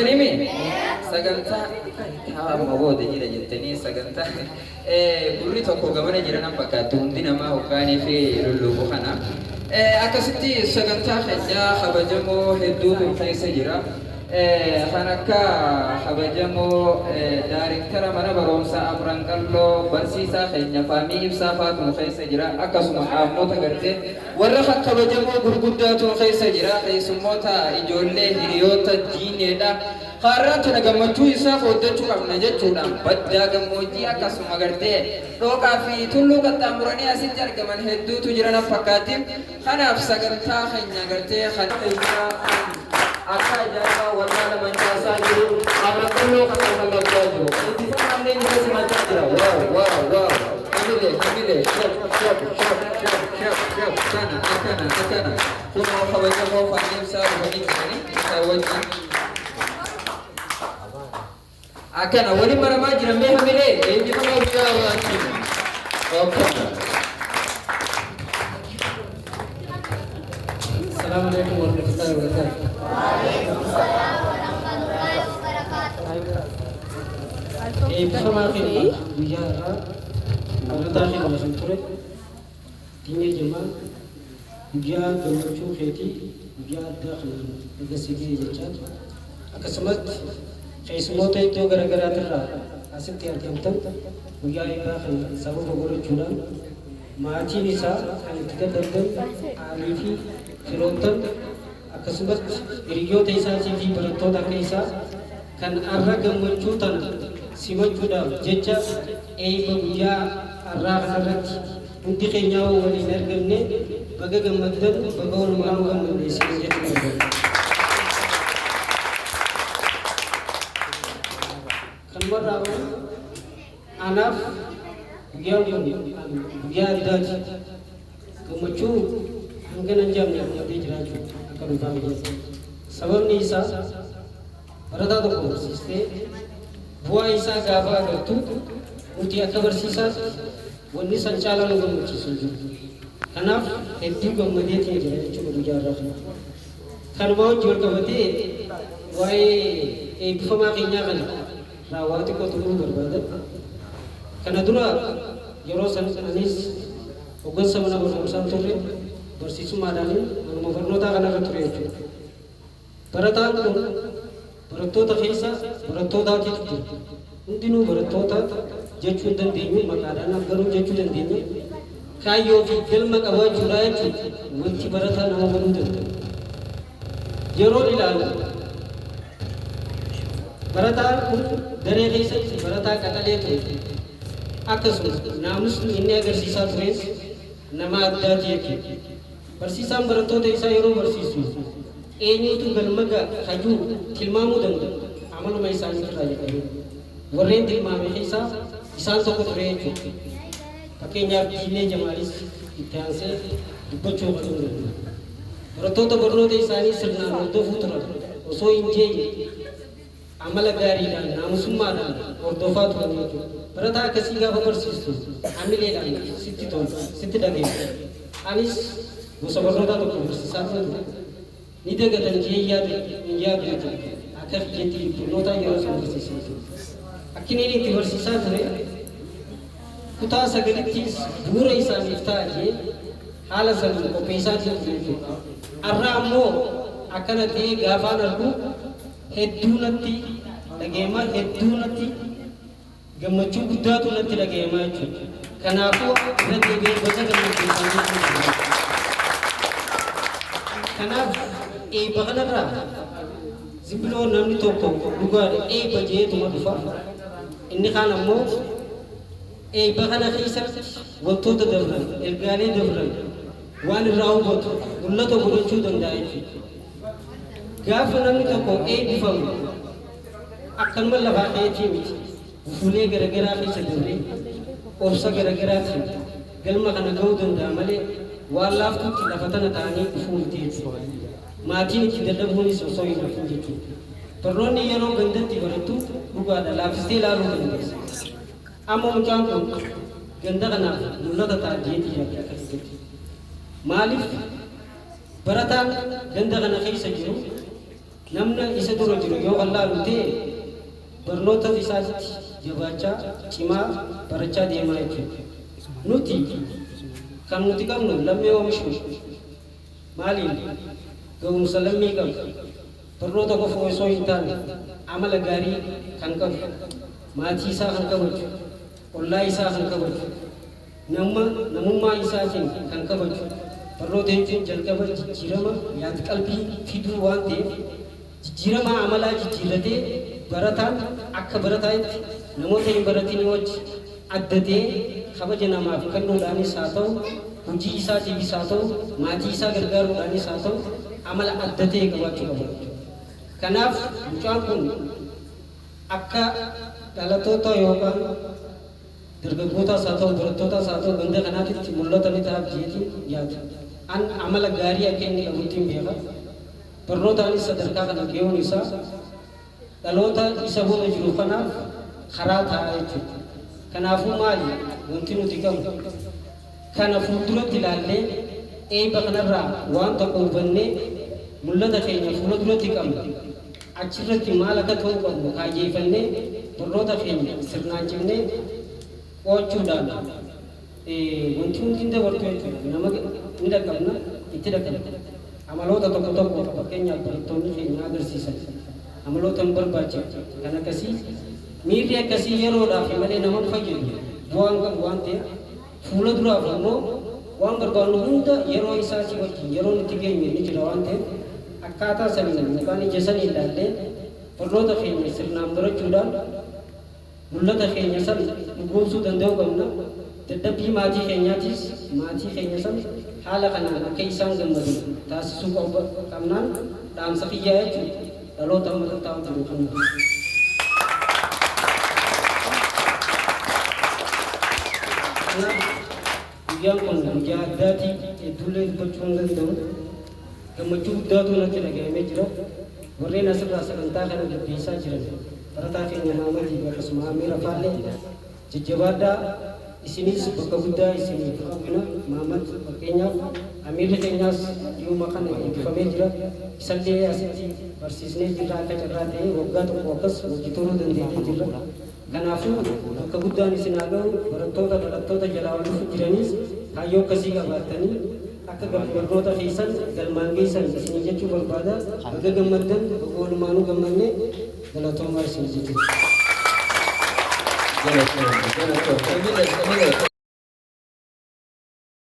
Nimi sagantaa haa mabooda jira jettanii sagantaa gurri tokko gamana jira nan fakkaatu hundi namaa hoggaanii fi lulluubu kana akkasitti sagantaa keenyaa kabajamoo hedduutu keessa jira kan akka kabajamoo daariktara mana barumsaa Amran Qalloo barsiisaa keenya Faamii Ibsaa faatu keessa jira akkasuma qaamota gartee warra kabajamoo gurguddaatu keessa jira keessummoota ijoollee hiriyoota diineedha Qarratu nagammachuu isaa fooddachuu qabna jechuudhaan baddaa gammoojjii akkasuma gartee dhooqaa fi tulluu qaxxaamuranii asitti argaman hedduutu jiran fakkaatti kanaaf sagantaa keenya gartee kan akka ajaa'ibaa walmaala mancaasaa jiru Amran Qalloo kan mallattoo jiru intifamaallee ni keessumachaa jira waaw Kamile shop kana kunoo kabajamoo Faamii Ibsaa dhufanii jiranii isaa wajjin Akana wali maramaa jira mee hamilee eebbifama guddaa waatiin Assalamu alaikum warahmatullahi wabarakatuh. Waalaikumsalam warahmatullahi wabarakatuh. Eebbifama keenyaa guyyaa irraa barataa keenya lafa ture diinee jimmaa guyyaa gammachuu keetii guyyaa addaa kana agarsiisee jechaa akkasumas keessummoota iddoo garaagaraatirraa asitti argamtan guyyaa eebbaa kana sababa godhachuudhaan maatiin isaa kan itti daddarban haalii fi firoottan akkasumas hiriyoota isaatii fi barattoota akka isaa kan arra gammachuu tana simachuudhaaf jecha eebba guyyaa arraa kanarratti hundi keenyaa waliin argamne baga gammaddan baga walumaan gammaddeessin jechuudha. Marrawan anak guyyaa addaati gammachuu hangana jamnya wadii jiraachuu akka dhufaame jechuudha. Sababni isaa barataa tokko barsiistee bu'aa isaa gaafa agartu nuti akka barsiisaatti wanni san caalaa nu gammachiisu jiru. Kanaaf hedduu gammadeetiin jira jechuudha guyyaa irraa kana. Kanuma wajjin wal qabatee waa'ee eebbifamaa keenyaa kana raawwati ko turuu barbaada kana dura yeroo san anis hoggansa mana barumsaa turre barsiisummaadhaan manuma barnootaa kanarra ture jechuudha. Barataan kun barattoota keessa barattootaatiitu jira. Hundinuu barattoota jechuu hin dandeenyu maqaadhaan garuu jechuu dandeenya. Kaayyoo fi galma qabaachuudhaa jechuudha wanti barataa nama godhuu danda'u. Yeroo ilaalu barataan kun daree keessatti barataa qaxalee ture akkasumas naamusni inni agarsiisaa tures nama addaati jechuudha. Barsiisaan barattoota isaa yeroo barsiisu eenyuutu galma hajuu tilmaamuu danda'u amaluma isaaniitirraa jedhamee warreen tilmaame keessaa isaan tokko ture jechuudha. Fakkeenyaaf Diinee Jamaalis itti aansee dubbachuu kan danda'u. Barattoota barnoota isaanii sirnaan hordofuu turan osoo hin jeenye amala gaariidhaan naamusummaadhaan hordofaa turan jechuudha. Barataa akkasii gaafa barsiistu hamileedhaan sitti tolu sitti dhageessu. Anis gosa barnootaa tokko barsiisaa ture ni dagatan jee yaadu jechuudha. Akka biyyaatti barnoota yeroo sana barsiisaa ture. Akkiniin itti barsiisaa ture kutaa sagalittis bu'uura isaaniif ta'a jee haala sana qopheessaa ture jechuudha. Arraa ammoo akkana ta'ee gaafaan argu hedduu natti dhageemaa hedduu natti gammachuu guddaatu natti dhageemaa jechuudha. Kanaafuu irra deebi'ee gosa gammachiisaa. Kanaaf eebba kanarraa zibiloo namni tokko dhugaadha eebba jeetuma dhufa. Inni kaan ammoo eebba kana keessatti wantoota dabran ergaalee dabran waan irraa hubatu mul'ata godhachuu danda'a jechuudha. Gaafa namni tokko eebbifamu akkanuma lafaa ta'eetii miti fuulee garagaraa keessa dabree obsa garagaraatti galma kana ga'uu danda'a malee waan laaftuutti lafa tana ta'anii dhufuu miti jechuudha. Maatiin itti dadhabuunis osoo hin hafin jechuudha. Barnoonni yeroo gandatti barattu dhugaadha laaffistee ilaaluu dandeessa. Amma mucaan kun ganda kanaaf mul'ata ta'a jeetii yaadda akkasitti. Maaliif barataan ganda kana keessa jiru namna isa dura jiru yoo allaalu ta'e barnoota isaatti jabaachaa cimaa barachaa deemaa jechuudha. Nuti kan nuti qabnu lammii oomishuu maaliin ga'umsa lammii qabu barnoota qofa osoo hin taane amala gaarii kan qabu maatii isaa kan kabaju ollaa isaa kan kabaju namummaa isaatiin kan kabaju barnoota jechuun jalqaba jijjiirama yaada qalbii fiduu waan ta'eef jijjiirama amalaa jijjiirratee barataan akka barataatti namoota hin baratin wajji addatee kabaja namaaf kennuudhaanis haa ta'u hojii isaatiifis haa ta'u maatii isaa gargaaruudhaanis haa ta'u amala addatee qabaachuu qaba. Kanaaf mucaan kun akka dhalatoota yookaan dargaggootaas haa ta'u barattootaas haa ta'u ganda kanaatitti mul'ata ni ta'aaf jeetiin yaada. An amala gaarii akka inni qabutti hin beeka. Barnootaanis sadarkaa kana ga'uun isaa dhaloota isa booda jiru kanaaf karaa ta'a jechuudha. Kanaafuu maali wanti nuti qabnu kana fuulduratti ilaallee eebba kanarraa waan tokko hubannee mul'ata keenya fuula duratti qabna. Achirratti maal akka ta'uu qabnu kaayyeeffannee barnoota keenya sirnaan cimnee qo'achuudhaan wanti hundi hin dabartu jechuudha. Nama ni dhaqqabna itti dhaqqabna. Amaloota tokko tokko fakkeenyaaf barattoonni keenya agarsiisan amaloota hin barbaachifne kan akkasii miirri akkasii yeroodhaaf malee nama fayyadu bu'aan qabu waan ta'eef fuula duraaf ammoo waan barbaadnu hunda yeroo isaatii wajjin yeroo itti geenye ni jira waan ta'eef akkaataa saniin yookaan ija sanii ilaallee barnoota keenya sirnaan barachuudhaan mul'ata keenya san dhugoomsuu danda'uu qabna. Dadhabbii maatii keenyaatis maatii keenya san haala kanaan akka isaan gammadu taasisuu qabnaan dhaamsa kiyyaa jechuudha. Dhaloota uummata taa'u jiru kun. Guyyaan kun guyyaa addaatii hedduulee dubbachuu hin danda'u. Gammachuu guddaatu natti dhaga'amee jira. Warreen asirraa sagantaa kana gaggeessaa jiran barataa keenya Maamadiif akkasuma Amir Afaallee jajjabaadhaa isinis bakka guddaa isiniif qabna. Maamad fakkeenyaaf Amirri keenyaas dhiyooma kana eebbifamee jira. Isallee asitti barsiisnee jirra akka carraa ta'ee waggaa tokko akkas hojjetamuu dandeenyee jirra. Kanaafuu bakka guddaan isin haa ga'u barattoota dhalattoota jalaa waliif jiranis kaayyoo akkasii qabaatanii akka barnoota keessan galmaan geessan isin jechuu barbaada. Baga gammaddan baga walumaanuu gammannee galatoomaa isin jechuudha.